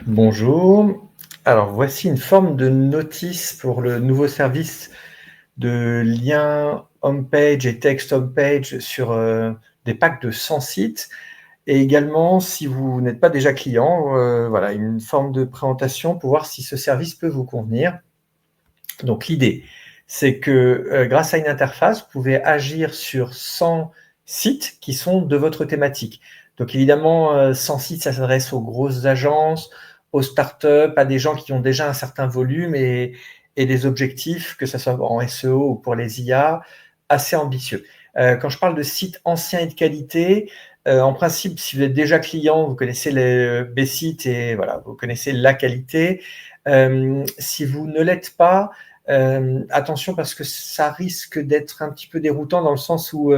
Bonjour. Alors, voici une forme de notice pour le nouveau service de lien homepage et texte homepage sur des packs de 100 sites. Et également, si vous n'êtes pas déjà client, voilà, une forme de présentation pour voir si ce service peut vous convenir. Donc, l'idée, c'est que grâce à une interface, vous pouvez agir sur 100 sites qui sont de votre thématique. Donc, évidemment, 100 sites, ça s'adresse aux grosses agences, aux startups, à des gens qui ont déjà un certain volume et des objectifs, que ce soit en SEO ou pour les IA, assez ambitieux. Quand je parle de sites anciens et de qualité, en principe, si vous êtes déjà client, vous connaissez les B-sites et voilà, vous connaissez la qualité. Si vous ne l'êtes pas, attention parce que ça risque d'être un petit peu déroutant dans le sens où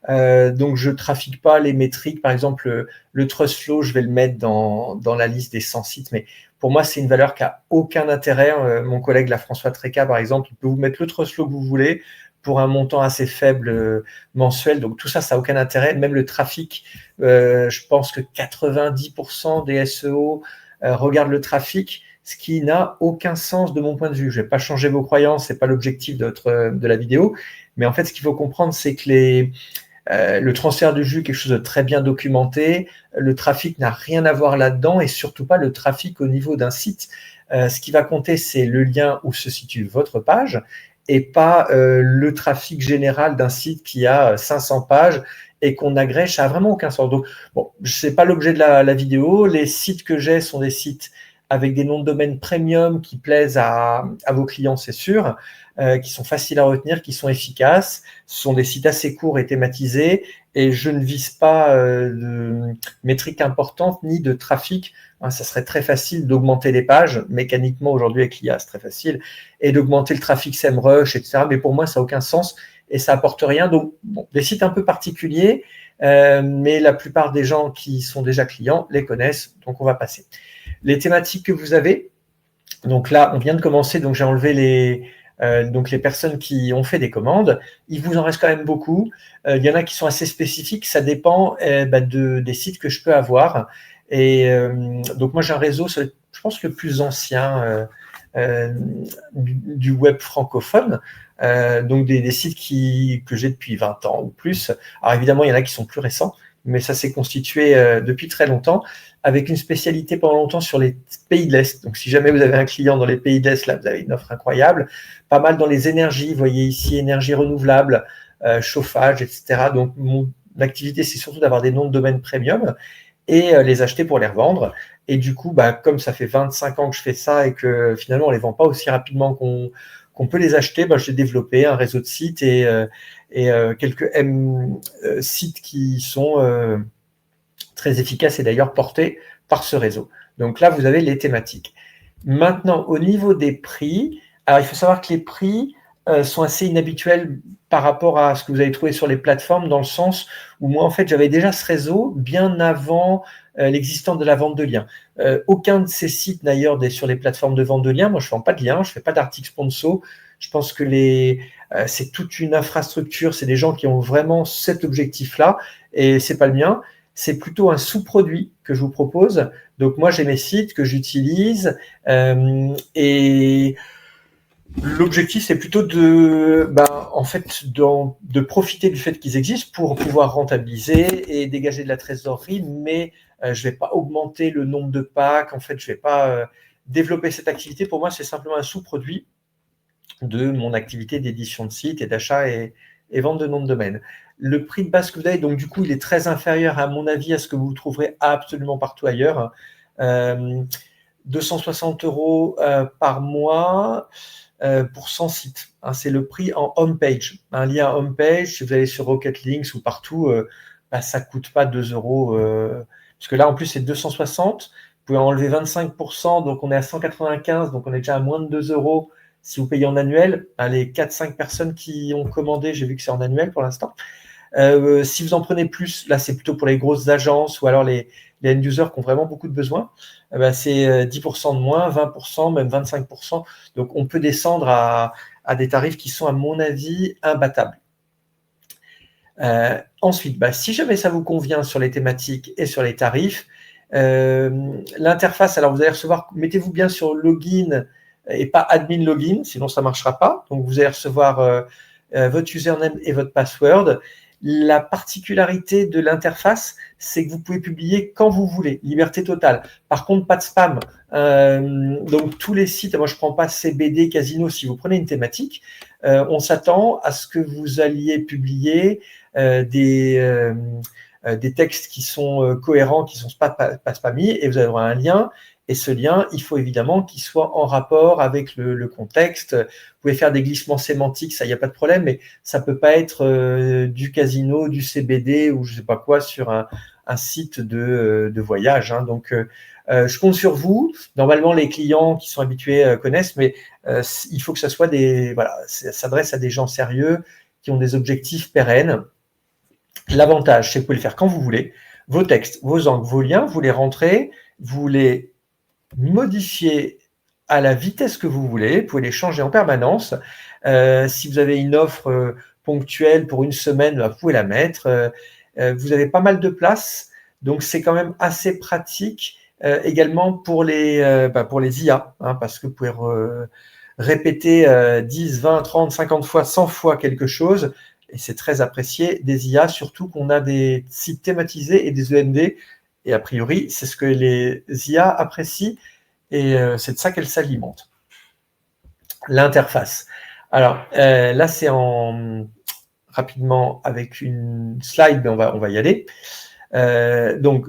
donc je trafique pas les métriques. Par exemple, le trust flow, je vais le mettre dans la liste des 100 sites, mais pour moi, c'est une valeur qui a aucun intérêt. Mon collègue, là, François Tréca, par exemple, il peut vous mettre le trust flow que vous voulez pour un montant assez faible mensuel. Donc tout ça, ça n'a aucun intérêt. Même le trafic, je pense que 90% des SEO regardent le trafic, ce qui n'a aucun sens de mon point de vue. Je ne vais pas changer vos croyances, c'est pas l'objectif de la vidéo. Mais en fait, ce qu'il faut comprendre, c'est que le transfert de jus est quelque chose de très bien documenté. Le trafic n'a rien à voir là-dedans et surtout pas le trafic au niveau d'un site. Ce qui va compter, c'est le lien où se situe votre page et pas le trafic général d'un site qui a 500 pages et qu'on agrège. Ça n'a vraiment aucun sens. Donc, bon, c'est pas l'objet de la vidéo. Les sites que j'ai sont des sites avec des noms de domaine premium qui plaisent à vos clients, c'est sûr, qui sont faciles à retenir, qui sont efficaces. Ce sont des sites assez courts et thématisés, et je ne vise pas de métriques importantes ni de trafic. Ça serait très facile d'augmenter les pages, mécaniquement aujourd'hui avec l'IA, c'est très facile, et d'augmenter le trafic SEMrush, etc. Mais pour moi, ça n'a aucun sens et ça apporte rien. Donc, bon, des sites un peu particuliers, mais la plupart des gens qui sont déjà clients les connaissent, donc on va passer. Les thématiques que vous avez, donc là, on vient de commencer, donc j'ai enlevé donc les personnes qui ont fait des commandes. Il vous en reste quand même beaucoup. Il y en a qui sont assez spécifiques, ça dépend des sites que je peux avoir. Et donc moi, j'ai un réseau, je pense, le plus ancien du web francophone. Donc des sites que j'ai depuis 20 ans ou plus. Alors évidemment, il y en a qui sont plus récents, mais ça s'est constitué depuis très longtemps, avec une spécialité pendant longtemps sur les pays de l'Est. Donc si jamais vous avez un client dans les pays de l'Est, là, vous avez une offre incroyable. Pas mal dans les énergies, vous voyez ici, énergie renouvelable, chauffage, etc. Donc mon activité, c'est surtout d'avoir des noms de domaine premium et les acheter pour les revendre. Et du coup, comme ça fait 25 ans que je fais ça et que finalement, on ne les vend pas aussi rapidement qu'on peut les acheter, j'ai développé un réseau de sites et quelques sites qui sont très efficaces et d'ailleurs portés par ce réseau. Donc là, vous avez les thématiques. Maintenant, au niveau des prix, alors il faut savoir que les prix sont assez inhabituels par rapport à ce que vous avez trouvé sur les plateformes, dans le sens où moi, en fait, j'avais déjà ce réseau bien avant l'existence de la vente de liens. Aucun de ces sites, d'ailleurs, sur les plateformes de vente de liens, moi, je ne vends pas de liens, je ne fais pas d'articles sponsor. Je pense que c'est toute une infrastructure, c'est des gens qui ont vraiment cet objectif-là, et ce n'est pas le mien. C'est plutôt un sous-produit que je vous propose. Donc moi, j'ai mes sites que j'utilise et l'objectif, c'est plutôt de profiter du fait qu'ils existent pour pouvoir rentabiliser et dégager de la trésorerie, mais je ne vais pas augmenter le nombre de packs. En fait, je ne vais pas développer cette activité. Pour moi, c'est simplement un sous-produit de mon activité d'édition de sites et d'achat et vente de noms de domaine. Le prix de base que vous avez, donc du coup, il est très inférieur, à mon avis, à ce que vous trouverez absolument partout ailleurs. 260 € par mois pour 100 sites. C'est le prix en homepage. Un lien homepage, si vous allez sur Rocket Links ou partout, ça ne coûte pas 2 €. Parce que là, en plus, c'est 260. Vous pouvez enlever 25%, donc on est à 195, donc on est déjà à moins de 2 € si vous payez en annuel. Les 4-5 personnes qui ont commandé, j'ai vu que c'est en annuel pour l'instant. Si vous en prenez plus, là, c'est plutôt pour les grosses agences ou alors les end-users qui ont vraiment beaucoup de besoins. C'est 10% de moins, 20%, même 25%. Donc, on peut descendre à des tarifs qui sont, à mon avis, imbattables. Ensuite, si jamais ça vous convient sur les thématiques et sur les tarifs, L'interface, alors vous allez recevoir, mettez-vous bien sur login et pas admin login, sinon ça ne marchera pas. Donc vous allez recevoir votre username et votre password. La particularité de l'interface, c'est que vous pouvez publier quand vous voulez, liberté totale. Par contre, pas de spam. Donc tous les sites, moi je ne prends pas CBD, Casino, si vous prenez une thématique, on s'attend à ce que vous alliez publier des textes qui sont cohérents, qui ne sont pas spammés, et vous avez un lien. Et ce lien, il faut évidemment qu'il soit en rapport avec le contexte. Vous pouvez faire des glissements sémantiques, ça, il n'y a pas de problème, mais ça ne peut pas être du casino, du CBD ou je ne sais pas quoi sur un site de voyage. Hein. Donc, je compte sur vous. Normalement, les clients qui sont habitués connaissent, mais il faut que ça soit ça s'adresse à des gens sérieux qui ont des objectifs pérennes. L'avantage, c'est que vous pouvez le faire quand vous voulez. Vos textes, vos angles, vos liens, vous les rentrez, vous les modifiez à la vitesse que vous voulez, vous pouvez les changer en permanence. Si vous avez une offre ponctuelle pour une semaine, vous pouvez la mettre. Vous avez pas mal de place, donc c'est quand même assez pratique également pour les IA, hein, parce que vous pouvez répéter 10, 20, 30, 50 fois, 100 fois quelque chose, et c'est très apprécié des IA, surtout qu'on a des sites thématisés et des EMD, et a priori, c'est ce que les IA apprécient, et c'est de ça qu'elles s'alimentent. L'interface. Alors, là, c'est rapidement avec une slide, mais on va y aller. Donc,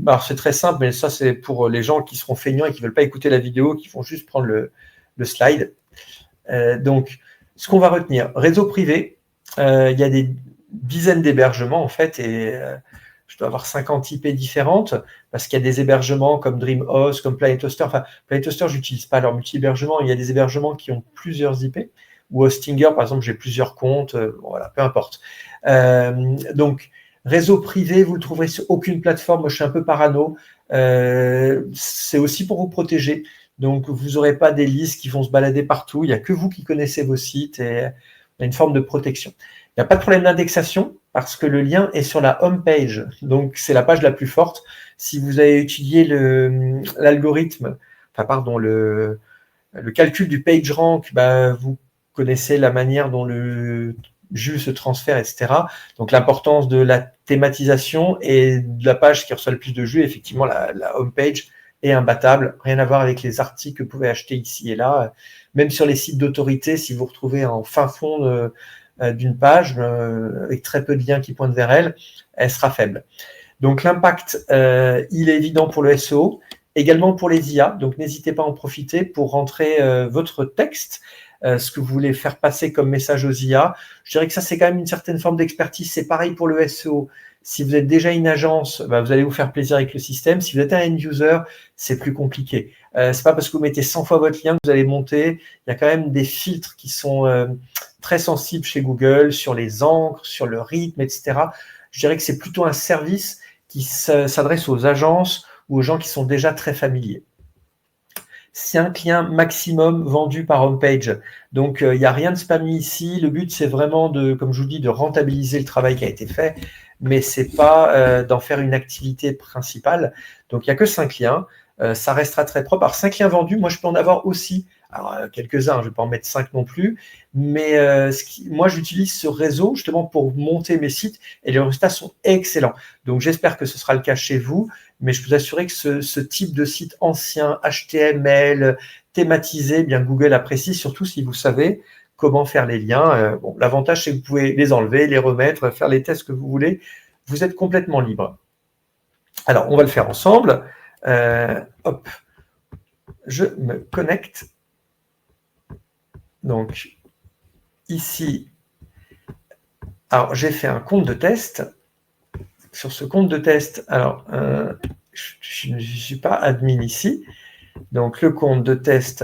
alors c'est très simple, mais ça, c'est pour les gens qui seront feignants et qui ne veulent pas écouter la vidéo, qui vont juste prendre le slide. Donc, ce qu'on va retenir, réseau privé, il y a des dizaines d'hébergements, en fait, et je dois avoir 50 IP différentes, parce qu'il y a des hébergements comme DreamHost, comme PlanetHoster. Enfin, PlanetHoster, je n'utilise pas leur multi-hébergement. Il y a des hébergements qui ont plusieurs IP, ou Hostinger, par exemple, j'ai plusieurs comptes. Voilà, peu importe. Donc, réseau privé, vous ne le trouverez sur aucune plateforme. Moi, je suis un peu parano. C'est aussi pour vous protéger. Donc, vous n'aurez pas des listes qui vont se balader partout. Il n'y a que vous qui connaissez vos sites et il y a une forme de protection. Il n'y a pas de problème d'indexation parce que le lien est sur la home page. Donc, c'est la page la plus forte. Si vous avez étudié l'algorithme, le calcul du PageRank, vous connaissez la manière dont le jus se transfère, etc. Donc, l'importance de la thématisation et de la page qui reçoit le plus de jus, effectivement, la home page est imbattable. Rien à voir avec les articles que vous pouvez acheter ici et là. Même sur les sites d'autorité, si vous retrouvez en fin fond d'une page, avec très peu de liens qui pointent vers elle sera faible. Donc l'impact, il est évident pour le SEO, également pour les IA, donc n'hésitez pas à en profiter pour rentrer votre texte, ce que vous voulez faire passer comme message aux IA. Je dirais que ça, c'est quand même une certaine forme d'expertise. C'est pareil pour le SEO. Si vous êtes déjà une agence, vous allez vous faire plaisir avec le système. Si vous êtes un end-user, c'est plus compliqué. C'est pas parce que vous mettez 100 fois votre lien que vous allez monter. Il y a quand même des filtres qui sont très sensibles chez Google sur les encres, sur le rythme, etc. Je dirais que c'est plutôt un service qui s'adresse aux agences ou aux gens qui sont déjà très familiers. 5 liens maximum vendus par homepage. Donc, il n'y a rien de spammy ici. Le but, c'est vraiment comme je vous dis, de rentabiliser le travail qui a été fait, mais c'est pas d'en faire une activité principale. Donc, il n'y a que 5 liens. Ça restera très propre. Alors, 5 liens vendus, moi, je peux en avoir aussi. Alors, quelques-uns, je ne vais pas en mettre 5 non plus, mais moi, j'utilise ce réseau justement pour monter mes sites et les résultats sont excellents. Donc, j'espère que ce sera le cas chez vous, mais je peux vous assurer que ce type de site ancien, HTML, thématisé, bien Google apprécie, surtout si vous savez comment faire les liens. L'avantage, c'est que vous pouvez les enlever, les remettre, faire les tests que vous voulez. Vous êtes complètement libre. Alors, on va le faire ensemble. Hop, je me connecte. Donc, ici, alors j'ai fait un compte de test. Sur ce compte de test, alors, je ne suis pas admin ici. Donc, le compte de test.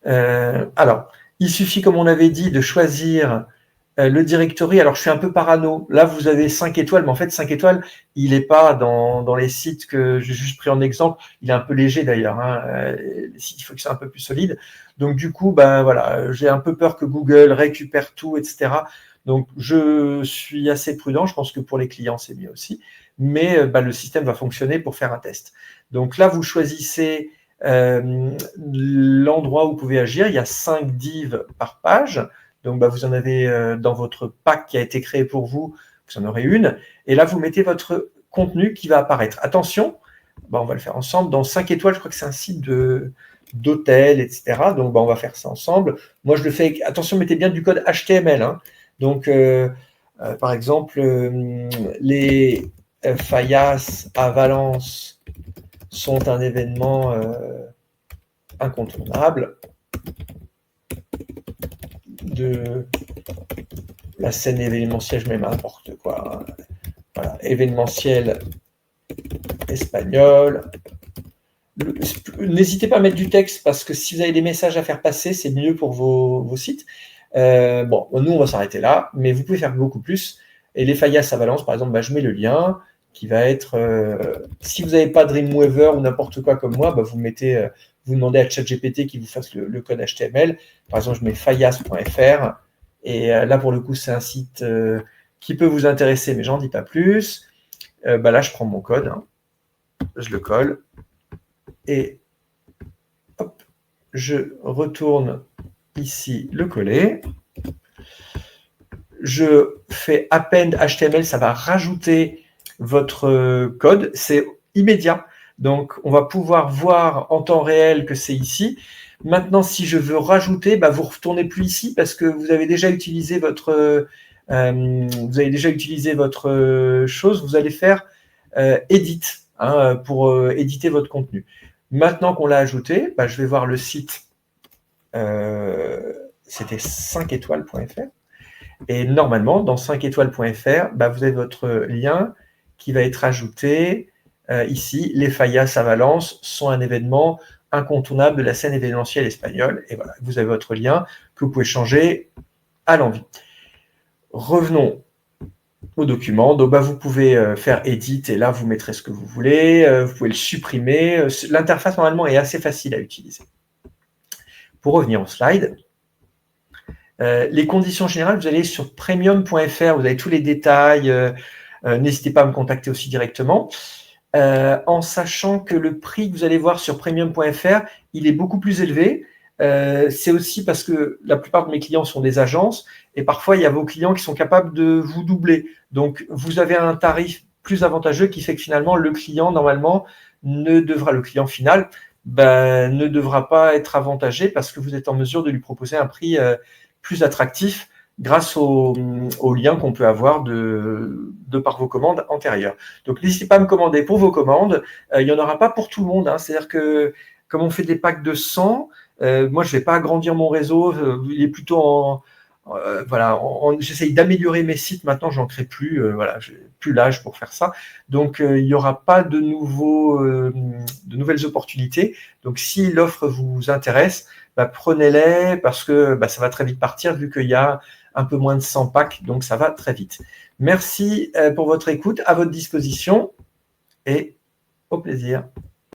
Alors, il suffit, comme on avait dit, de choisir le directory. Alors, je suis un peu parano. Là, vous avez 5 étoiles, mais en fait, 5 étoiles, il n'est pas dans les sites que j'ai juste pris en exemple. Il est un peu léger d'ailleurs. Hein. Les sites, il faut que c'est un peu plus solide. Donc, du coup, voilà, j'ai un peu peur que Google récupère tout, etc. Donc, je suis assez prudent. Je pense que pour les clients, c'est mieux aussi. Mais le système va fonctionner pour faire un test. Donc là, vous choisissez l'endroit où vous pouvez agir. Il y a 5 divs par page. Donc, bah, vous en avez dans votre pack qui a été créé pour vous, vous en aurez une. Et là, vous mettez votre contenu qui va apparaître. Attention, bah, on va le faire ensemble. Dans 5 étoiles, je crois que c'est un site d'hôtel, etc. Donc, bah, on va faire ça ensemble. Moi, je le fais. Attention, mettez bien du code HTML. Hein. Donc, par exemple, les Fallas à Valence sont un événement incontournable de la scène événementielle, je mets n'importe quoi. Hein. Voilà, événementiel espagnol. N'hésitez pas à mettre du texte parce que si vous avez des messages à faire passer, c'est mieux pour vos sites. Bon, nous, on va s'arrêter là, mais vous pouvez faire beaucoup plus. Et les Fallas à Valence, par exemple, bah, je mets le lien qui va être... si vous n'avez pas Dreamweaver ou n'importe quoi comme moi, bah, vous demandez à ChatGPT qu'il vous fasse le code HTML. Par exemple, je mets fallas.fr. Et là, pour le coup, c'est un site qui peut vous intéresser, mais j'en dis pas plus. Bah, là, je prends mon code, hein, je le colle. Et hop, je retourne ici le coller. Je fais append HTML, ça va rajouter votre code. C'est immédiat. Donc, on va pouvoir voir en temps réel que c'est ici. Maintenant, si je veux rajouter, bah, vous ne retournez plus ici parce que vous avez déjà utilisé votre chose. Vous allez faire edit hein, pour éditer votre contenu. Maintenant qu'on l'a ajouté, bah, je vais voir le site. C'était 5étoiles.fr. Et normalement, dans 5étoiles.fr, bah, vous avez votre lien qui va être ajouté ici. Les Fallas à Valence sont un événement incontournable de la scène événementielle espagnole. Et voilà, vous avez votre lien que vous pouvez changer à l'envie. Revenons au document. Donc, bah, vous pouvez faire edit et là, vous mettrez ce que vous voulez. Vous pouvez le supprimer. L'interface, normalement, est assez facile à utiliser. Pour revenir au slide, les conditions générales, vous allez sur premium.fr, vous avez tous les détails. N'hésitez pas à me contacter aussi directement. En sachant que le prix que vous allez voir sur premium.fr, il est beaucoup plus élevé. C'est aussi parce que la plupart de mes clients sont des agences et parfois, il y a vos clients qui sont capables de vous doubler. Donc, vous avez un tarif plus avantageux qui fait que finalement, le client, normalement, le client final, ne devra pas être avantagé parce que vous êtes en mesure de lui proposer un prix plus attractif grâce au lien qu'on peut avoir de par vos commandes antérieures. Donc, n'hésitez pas à me commander pour vos commandes. Il n'y en aura pas pour tout le monde. Hein. C'est-à-dire que comme on fait des packs de 100, moi, je ne vais pas agrandir mon réseau. Il est plutôt j'essaye d'améliorer mes sites. Maintenant, j'en crée plus. J'ai plus l'âge pour faire ça. Donc, il n'y aura pas de nouvelles opportunités. Donc, si l'offre vous intéresse, prenez-les parce que ça va très vite partir vu qu'il y a un peu moins de 100 packs. Donc, ça va très vite. Merci pour votre écoute. À votre disposition et au plaisir.